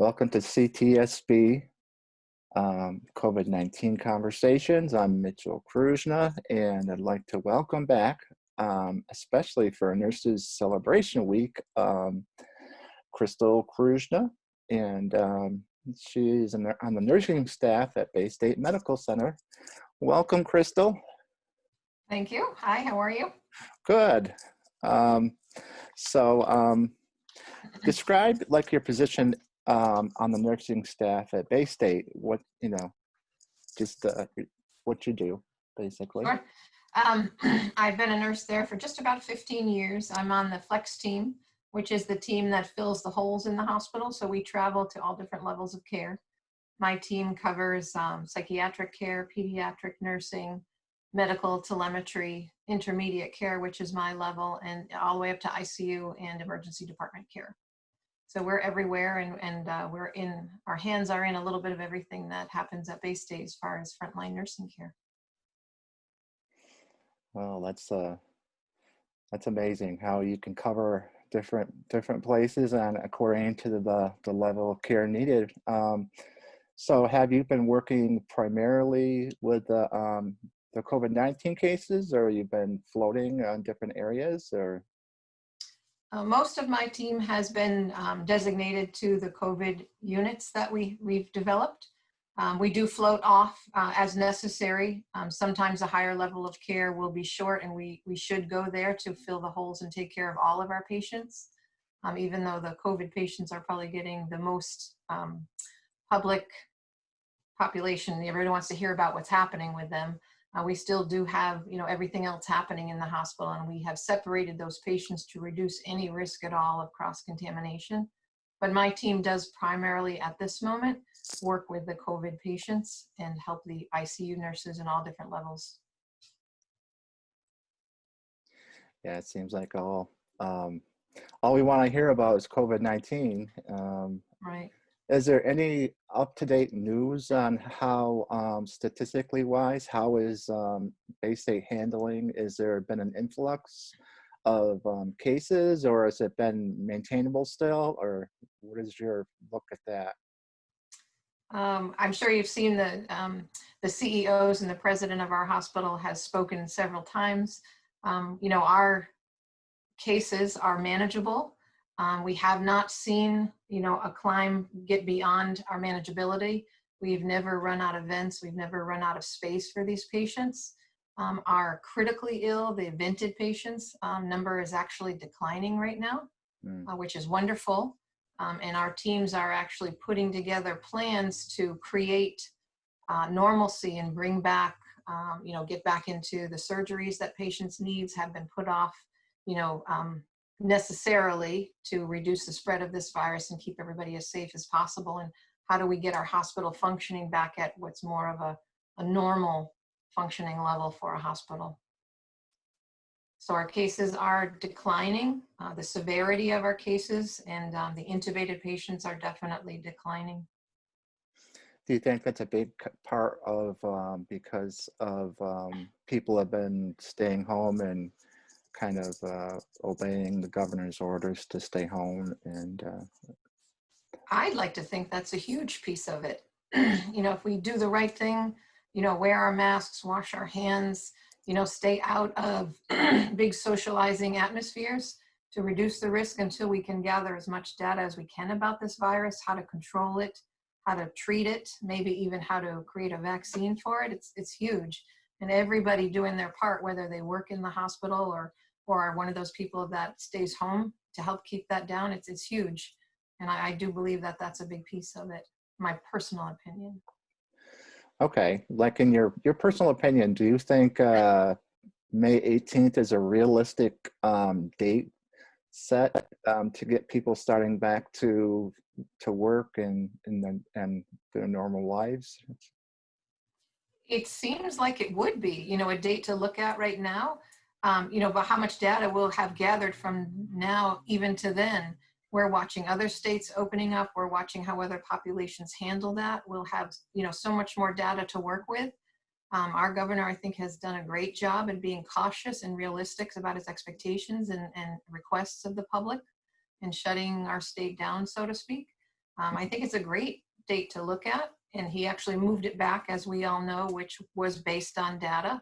Welcome to CTSB COVID-19 Conversations. I'm Mitchell Kruszyna, and I'd like to welcome back, especially for Nurses Celebration Week, Crystal Kruszyna, and she's on the nursing staff at Baystate Medical Center. Welcome, Crystal. Thank you. Hi, how are you? Good. Describe like your position on the nursing staff at Baystate. What what you do, basically. Sure. I've been a nurse there for just about 15 years. I'm on the flex team, which is the team that fills the holes in the hospital. So we travel to all different levels of care. My team covers psychiatric care, pediatric nursing, medical telemetry, intermediate care, which is my level, and all the way up to ICU and emergency department care. So we're everywhere, and our hands are in a little bit of everything that happens at Baystate as far as frontline nursing care. Well, that's amazing how you can cover different places and according to the level of care needed. So have you been working primarily with the COVID-19 cases, or you've been floating on different areas, or? Most of my team has been designated to the COVID units that we've developed. We do float off as necessary. Sometimes a higher level of care will be short, and we should go there to fill the holes and take care of all of our patients. Even though the COVID patients are probably getting the most public population, everyone wants to hear about what's happening with them. We still do have, everything else happening in the hospital, and we have separated those patients to reduce any risk at all of cross-contamination. But my team does primarily, at this moment, work with the COVID patients and help the ICU nurses in all different levels. Yeah, it seems like all we want to hear about is COVID-19. Right. Is there any up-to-date news on how, statistically wise, how is Baystate handling? Is there been an influx of cases, or has it been maintainable still, or what is your look at that? I'm sure you've seen the CEOs and the president of our hospital has spoken several times. Our cases are manageable. We have not seen, a climb get beyond our manageability. We've never run out of vents. We've never run out of space for these patients. Our critically ill, the vented patients number is actually declining right now, which is wonderful. And our teams are actually putting together plans to create normalcy and bring back, get back into the surgeries that patients' needs have been put off, necessarily to reduce the spread of this virus and keep everybody as safe as possible. And how do we get our hospital functioning back at what's more of a normal functioning level for a hospital? So our cases are declining. The severity of our cases and the intubated patients are definitely declining. Do you think that's a big part of because of people have been staying home and kind of obeying the governor's orders to stay home? And I'd like to think that's a huge piece of it. If we do the right thing, wear our masks, wash our hands, stay out of big socializing atmospheres to reduce the risk until we can gather as much data as we can about this virus, how to control it, how to treat it, maybe even how to create a vaccine for it. It's huge. And everybody doing their part, whether they work in the hospital or are one of those people that stays home to help keep that down, it's huge. And I do believe that that's a big piece of it, my personal opinion. Okay, like in your personal opinion, do you think May 18th is a realistic date set to get people starting back to work and their normal lives? It seems like it would be, a date to look at right now. But how much data we'll have gathered from now even to then. We're watching other states opening up. We're watching how other populations handle that. We'll have, so much more data to work with. Our governor, I think, has done a great job in being cautious and realistic about his expectations and requests of the public and shutting our state down, so to speak. I think it's a great date to look at. And he actually moved it back, as we all know, which was based on data.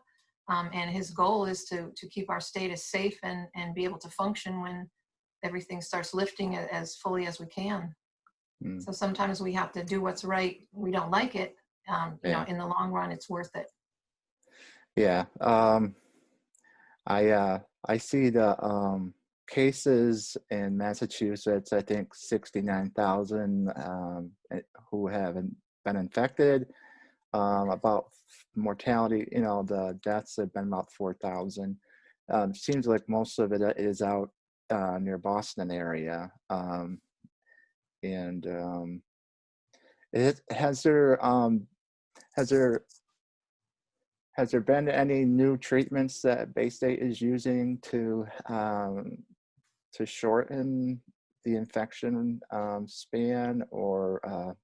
And his goal is to keep our state as safe and be able to function when everything starts lifting as fully as we can. Mm, So sometimes we have to do what's right. We don't like it. yeah. In the long run, it's worth it. Yeah. I see the cases in Massachusetts, I think 69,000 who have been infected. About mortality, the deaths have been about 4,000. Seems like most of it is out near Boston area. And has there has there been any new treatments that Baystate is using to shorten the infection span, or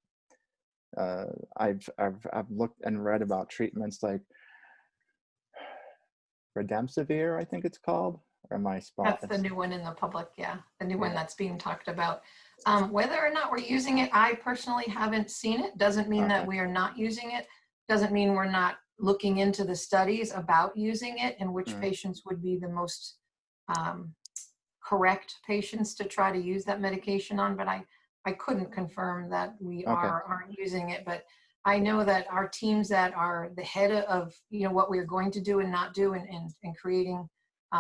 I've looked and read about treatments like Redemsivir, I think it's called. Or am I spot? That's the new one in the public, yeah, the new one Yeah. that's being talked about. Whether or not we're using it, I personally haven't seen it. Doesn't mean that Okay. we are not using it. Doesn't mean we're not looking into the studies about using it and which Mm, patients would be the most um, correct patients to try to use that medication on, but I couldn't confirm that we okay. aren't using it. But I know that our teams that are the head of, what we're going to do and not do and creating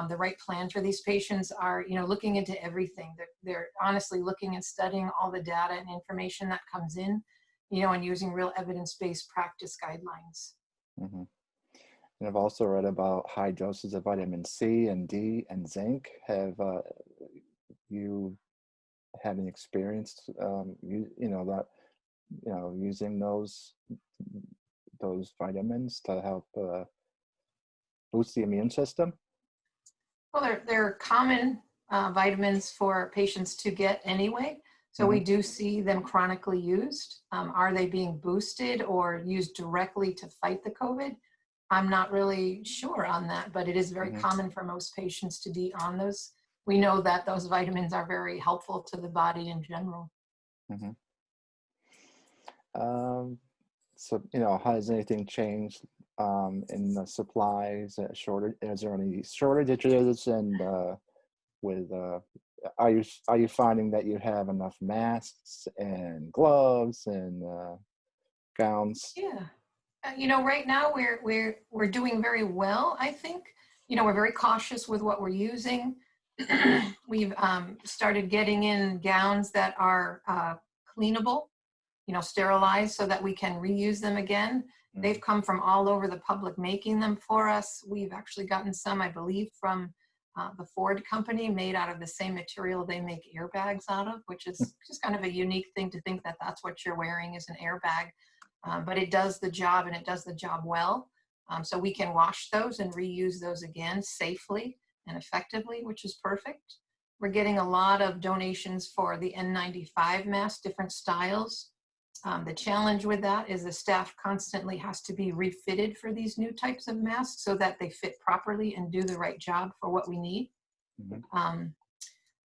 the right plan for these patients are, looking into everything. They're honestly looking and studying all the data and information that comes in, and using real evidence-based practice guidelines. Hmm. And I've also read about high doses of vitamin C and D and zinc. Have you had any experience, using those vitamins to help boost the immune system? Well, they're common vitamins for patients to get anyway. So Hmm. we do see them chronically used. Are they being boosted or used directly to fight the COVID? I'm not really sure on that, but it is very Hmm. common for most patients to be on those. We know that those vitamins are very helpful to the body in general. Hmm. Um, so, has anything changed in the supplies shortage? Is there any shortages? And with are you finding that you have enough masks and gloves and gowns? Yeah. Right now we're doing very well, I think. We're very cautious with what we're using. We've started getting in gowns that are cleanable, sterilized so that we can reuse them again. Mm, They've come from all over the public making them for us. We've actually gotten some, I believe, from the Ford company, made out of the same material they make airbags out of, which is just kind of a unique thing to think that that's what you're wearing is an airbag. But it does the job, and it does the job well. So we can wash those and reuse those again safely and effectively, which is perfect. We're getting a lot of donations for the N95 mask, different styles. The challenge with that is the staff constantly has to be refitted for these new types of masks so that they fit properly and do the right job for what we need. mhm, Um,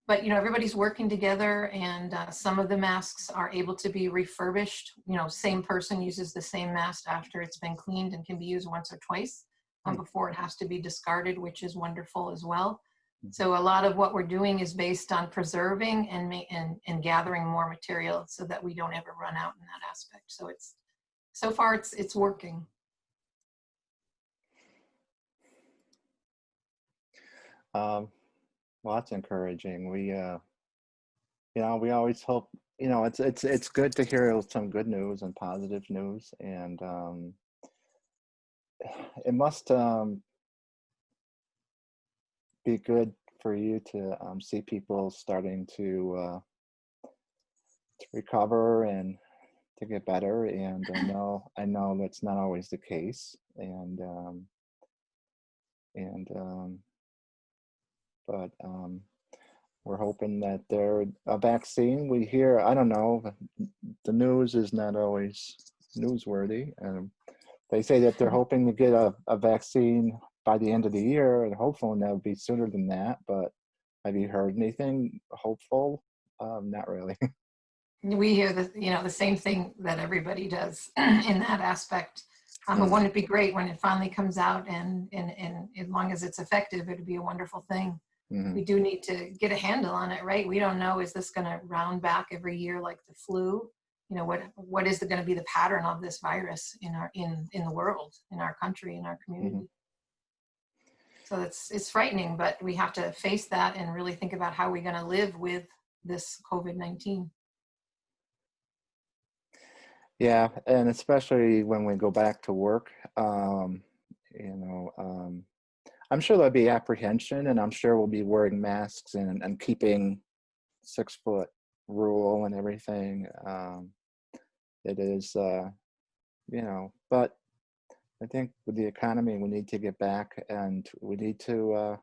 but everybody's working together, and some of the masks are able to be refurbished. Same person uses the same mask after it's been cleaned and can be used once or twice mm, before it has to be discarded, which is wonderful as well. mhm. So a lot of what we're doing is based on preserving and gathering more material so that we don't ever run out in that aspect. So so far it's working. Um, well, that's encouraging. We always hope. It's good to hear some good news and positive news, and it must be good for you to see people starting to recover and to get better. And I know that's not always the case, and but we're hoping that there a vaccine. We hear, I don't know, the news is not always newsworthy, and they say that they're hoping to get a vaccine by the end of the year, and hopefully that would be sooner than that. But have you heard anything hopeful? Not really. We hear the same thing that everybody does in that aspect. But wouldn't it be great when it finally comes out, and as long as it's effective, it'd be a wonderful thing. Mm-hmm. We do need to get a handle on it, right? We don't know, is this going to round back every year like the flu? What is going to be the pattern of this virus in the world, in our country, in our community? Mm-hmm. So it's frightening, but we have to face that and really think about how we're going to live with this COVID-19. Yeah, and especially when we go back to work, I'm sure there'll be apprehension, and I'm sure we'll be wearing masks and keeping 6-foot rule and everything. It is, but I think with the economy, we need to get back, and we need to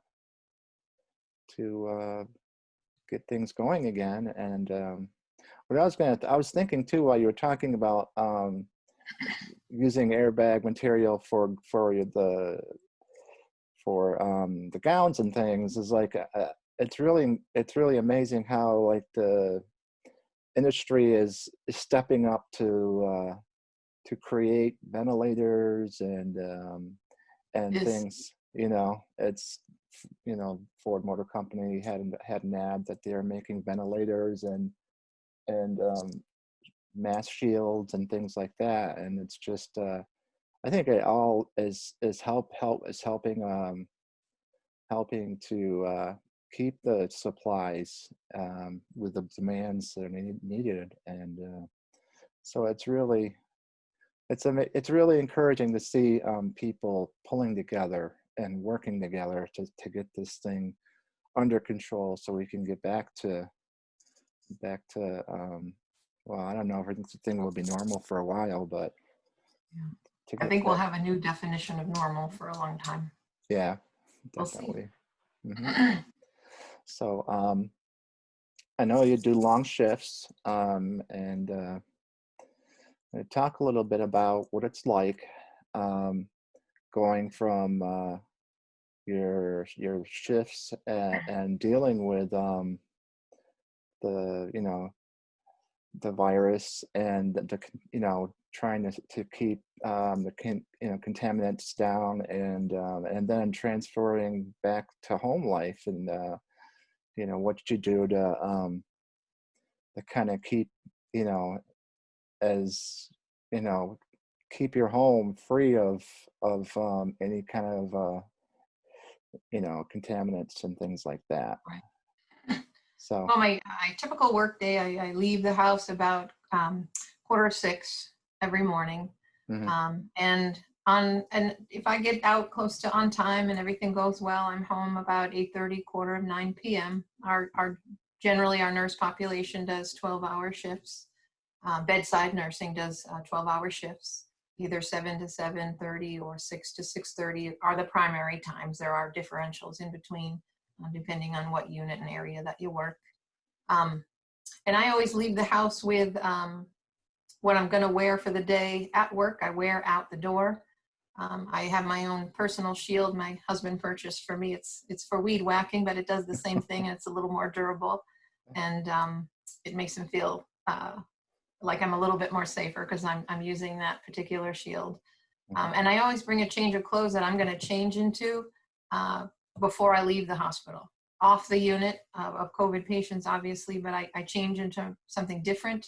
get things going again. And what I was thinking too, while you were talking about using airbag material for the gowns and things, is like it's really amazing how like the industry is stepping up to create ventilators and Yes. things. It's Ford Motor Company had an ad that they're making ventilators and mask shields and things like that, and it's just I think it all is helping to keep the supplies with the demands that are needed, and so it's really encouraging to see people pulling together and working together to get this thing under control, so we can get back to well, I don't know if everything will be normal for a while, but I think we'll have a new definition of normal for a long time. Yeah, definitely. We'll see. Mm-hmm. So I know you do long shifts, and talk a little bit about what it's like going from your shifts and dealing with the virus, and trying to keep the contaminants down, and then transferring back to home life, and what you do to kind of keep as keep your home free of any kind of contaminants and things like that. Right. So well, my typical work day, I leave the house about 5:45 every morning. mm-hmm. And if I get out close to on time and everything goes well, I'm home about 8:30, 8:45 p.m. Generally our nurse population does 12-hour shifts. Bedside nursing does 12-hour shifts, either 7 to 7:30 or 6 to 6:30 are the primary times. There are differentials in between, depending on what unit and area that you work. And I always leave the house with what I'm going to wear for the day at work. I wear out the door. I have my own personal shield my husband purchased for me. It's for weed whacking, but it does the same thing, and it's a little more durable, and it makes him feel like I'm a little bit more safer because I'm using that particular shield. And I always bring a change of clothes that I'm going to change into before I leave the hospital. Off the unit of COVID patients, obviously, but I change into something different.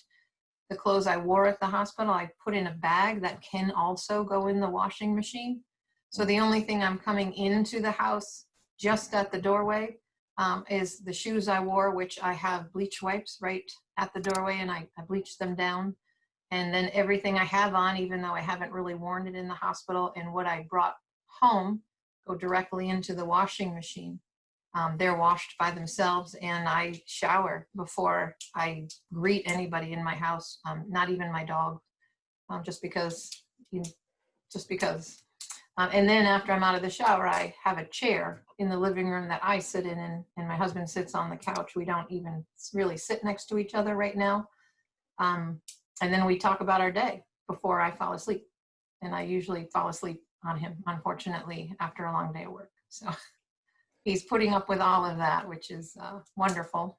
The clothes I wore at the hospital, I put in a bag that can also go in the washing machine. So the only thing I'm coming into the house just at the doorway is the shoes I wore, which I have bleach wipes right at the doorway, and I bleach them down. And then everything I have on, even though I haven't really worn it in the hospital, and what I brought home go directly into the washing machine. They're washed by themselves, and I shower before I greet anybody in my house, not even my dog, just because. And then after I'm out of the shower, I have a chair in the living room that I sit in, and my husband sits on the couch. We don't even really sit next to each other right now. And then we talk about our day before I fall asleep. And I usually fall asleep on him, unfortunately, after a long day of work. So he's putting up with all of that, which is wonderful.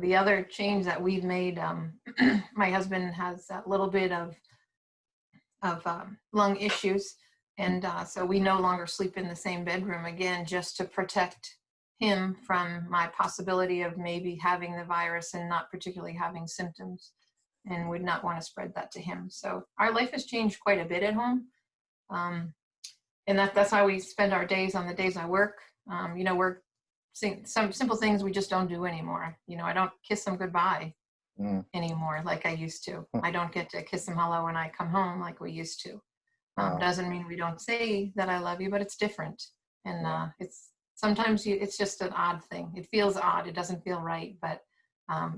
The other change that we've made, my husband has a little bit of lung issues, and so we no longer sleep in the same bedroom again, just to protect him from my possibility of maybe having the virus and not particularly having symptoms, and would not want to spread that to him. So our life has changed quite a bit at home. And that's how we spend our days on the days I work. We're seeing some simple things we just don't do anymore. I don't kiss them goodbye Mm. anymore like I used to. I don't get to kiss them hello when I come home like we used to. Oh, Doesn't mean we don't say that I love you, but it's different. And yeah. it's sometimes it's just an odd thing. It feels odd. It doesn't feel right, but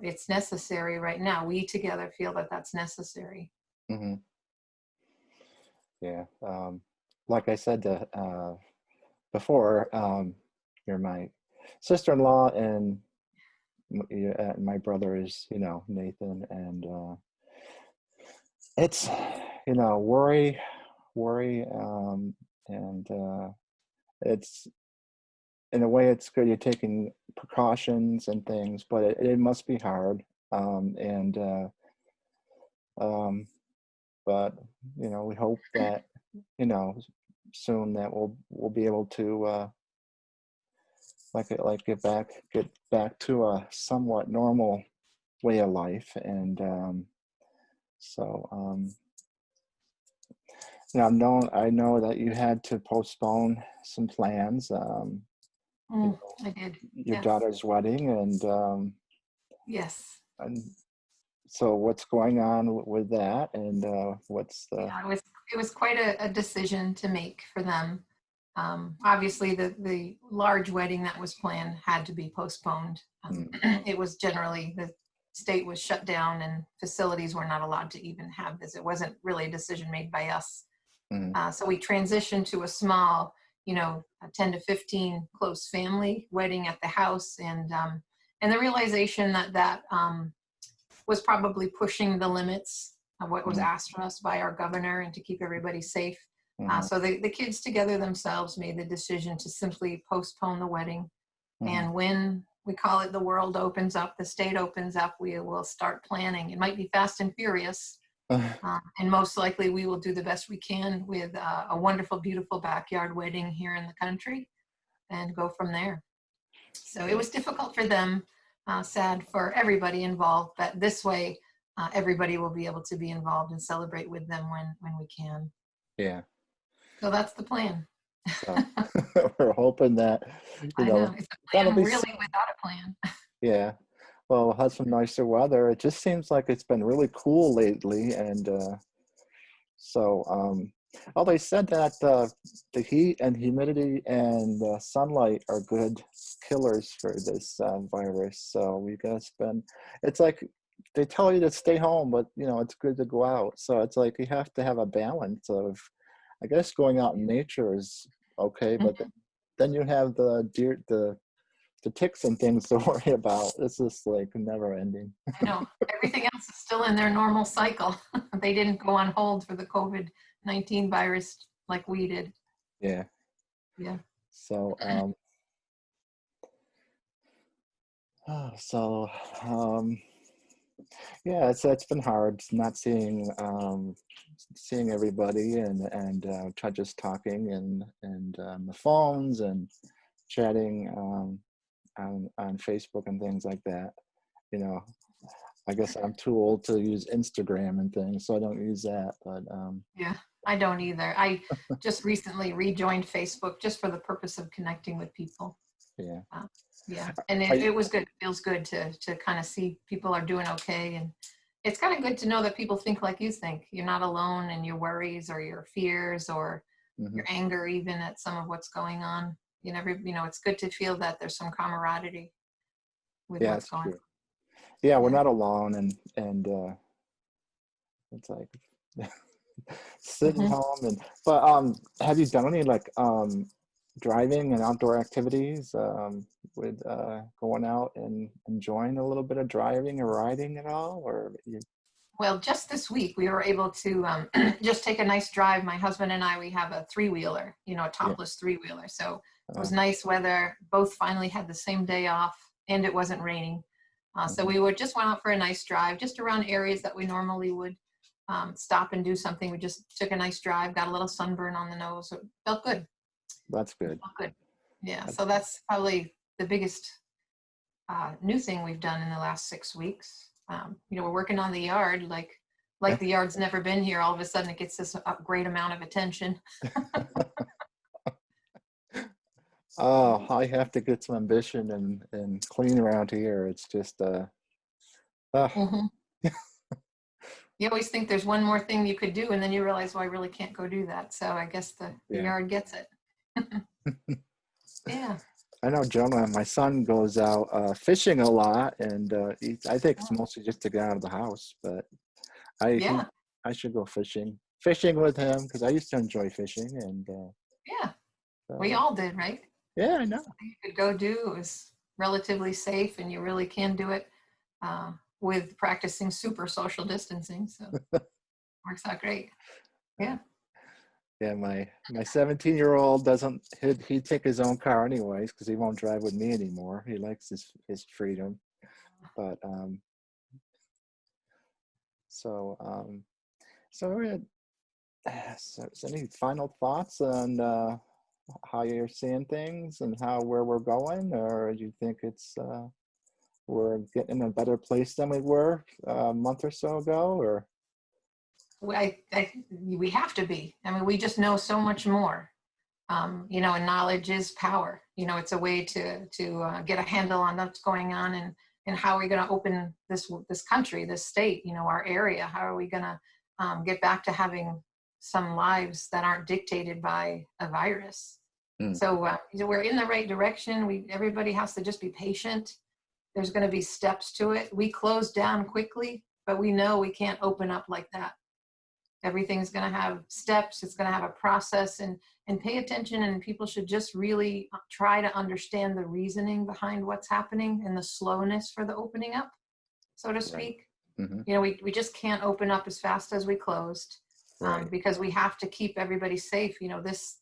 it's necessary right now. We together feel that that's necessary. Hmm. Yeah. Like I said before, you're my sister-in-law, and my brother is, Nathan, and it's, worry, and it's, in a way, it's good. You're taking precautions and things, but it must be hard. And um, but we hope that soon that we'll be able to get back to a somewhat normal way of life. And so I know that you had to postpone some plans. I did. Your Yes. daughter's wedding, Yes. and so what's going on with that, and what's the Yeah, it was quite a decision to make for them. Obviously, the large wedding that was planned had to be postponed. mm, It was generally, the state was shut down and facilities were not allowed to even have this. It wasn't really a decision made by us. mm, So we transitioned to a small, a 10 to 15 close family wedding at the house, and the realization that was probably pushing the limits of what was mm, asked of us by our governor and to keep everybody safe. mhm, So the kids together themselves made the decision to simply postpone the wedding. mhm. And when we call it the world opens up, the state opens up, we will start planning. It might be fast and furious. And most likely we will do the best we can with a wonderful, beautiful backyard wedding here in the country and go from there. So it Yeah, was difficult for them, sad for everybody involved, but this way everybody will be able to be involved and celebrate with them when we can. yeah. So that's the plan. So we're hoping that I know. It's a that'll plan be really without a plan. yeah. Well, we'll have some nicer weather. It just seems like it's been really cool lately, and so oh, they said that the heat and humidity and sunlight are good killers for this virus. So we gotta spend. It's like they tell you to stay home, but it's good to go out. So it's like you have to have a balance of, I guess, going out in nature is okay, but then you have the deer, the ticks and things to worry about. It's just like never ending. I know. Everything else is still in their normal cycle. They didn't go on hold for the COVID-19 virus like we did. Yeah. Yeah. So so yeah, it's been hard not seeing everybody, and just talking and on the phones and chatting on Facebook and things like that. You know, I guess I'm too old to use Instagram and things, so I don't use that. But Yeah. I don't either. I just recently rejoined Facebook just for the purpose of connecting with people. yeah, Uh, yeah. And I, it was good. It feels good to kind of see people are doing okay. And it's kind of good to know that people think like you think. You're not alone in your worries or your fears or mhm. your anger, even at some of what's going on. It's good to feel that there's some camaraderie with Yeah, what's it's going on. true. Yeah, we're Yeah. not alone, and it's like sitting Hmm. home. And but have you done any like driving and outdoor activities with going out and enjoying a little bit of driving or riding at all, or you? Well, just this week we were able to just take a nice drive. My husband and I, we have a three-wheeler, a Yeah. topless three-wheeler. So it uh, was nice weather. Both finally had the same day off, and it wasn't raining. So Mhm. we would just went out for a nice drive, just around areas that we normally would stop and do something. We just took a nice drive, got a little sunburn on the nose. So it felt good. That's It good. felt good. Yeah. That's So that's probably the biggest new thing we've done in the last 6 weeks. We're working on the yard like the yard's never been here. All of a sudden, it gets this great amount of attention. Oh, I have to get some ambition and clean around here. It's just uh Hmm. You always think there's one more thing you could do, and then you realize, well, I really can't go do that. So I guess the yeah. yard gets it. Yeah. I know Jonah, my son goes out fishing a lot, and I think it's Oh, mostly just to get out of the house. But I he yeah. I should go fishing with him because I used to enjoy fishing, and Yeah. We uh, all did, right? yeah, I know. Something you could go do. It was relatively safe, and you really can do it with practicing super social distancing. So works out great. Uh, Yeah. yeah, my 17-year-old doesn't he'd take his own car anyways because he won't drive with me anymore. He likes his freedom, but so so so any final thoughts on how you're seeing things and where we're going, or do you think it's we're getting in a better place than we were a month or so ago, or We have to be. I mean, we just know so much more. And knowledge is power. It's a way to get a handle on what's going on and how are we going to open this country, this state, our area. How are we going to get back to having some lives that aren't dictated by a virus? mm, So we're in the right direction. Everybody has to just be patient. There's going to be steps to it. We closed down quickly, but we know we can't open up like that. Everything's going to have steps. It's going to have a process, and pay attention, and people should just really try to understand the reasoning behind what's happening and the slowness for the opening up, so to right? speak. Hmm. We just can't open up as fast as we closed, Right. because we have to keep everybody safe. This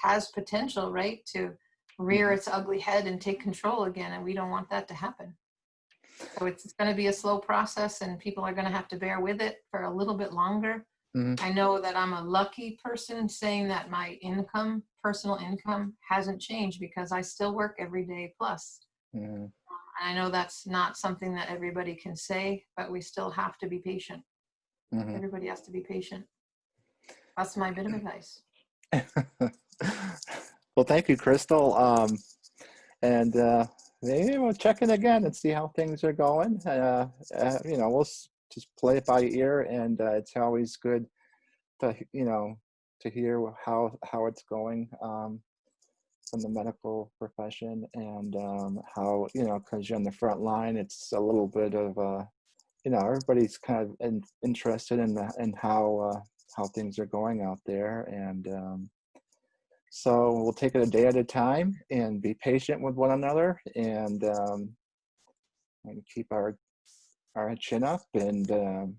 has potential, right, to rear Hmm. its ugly head and take control again, and we don't want that to happen. So it's going to be a slow process, and people are going to have to bear with it for a little bit longer. Hmm. I know that I'm a lucky person saying that my personal income, hasn't changed because I still work every day plus. Hmm. And I know that's not something that everybody can say, but we still have to be patient. Hmm. Everybody has to be patient. That's my bit of advice. Well, thank you, Crystal. And maybe we'll check in again and see how things are going. We'll just play it by ear, and it's always good to to hear how it's going from the medical profession, and how because you're on the front line, it's a little bit of everybody's kind of interested in how things are going out there, and so we'll take it a day at a time and be patient with one another, and keep our chin up, and Mhm.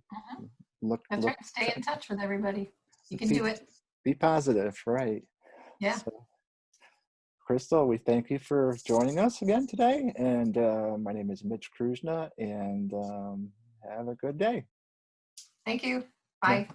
look That's look right. Stay in touch with everybody. You can be do it. be positive, right? Yeah. So, Crystal, we thank you for joining us again today, and my name is Mitch Kruszyna, and have a good day. Thank you. Yeah. Bye.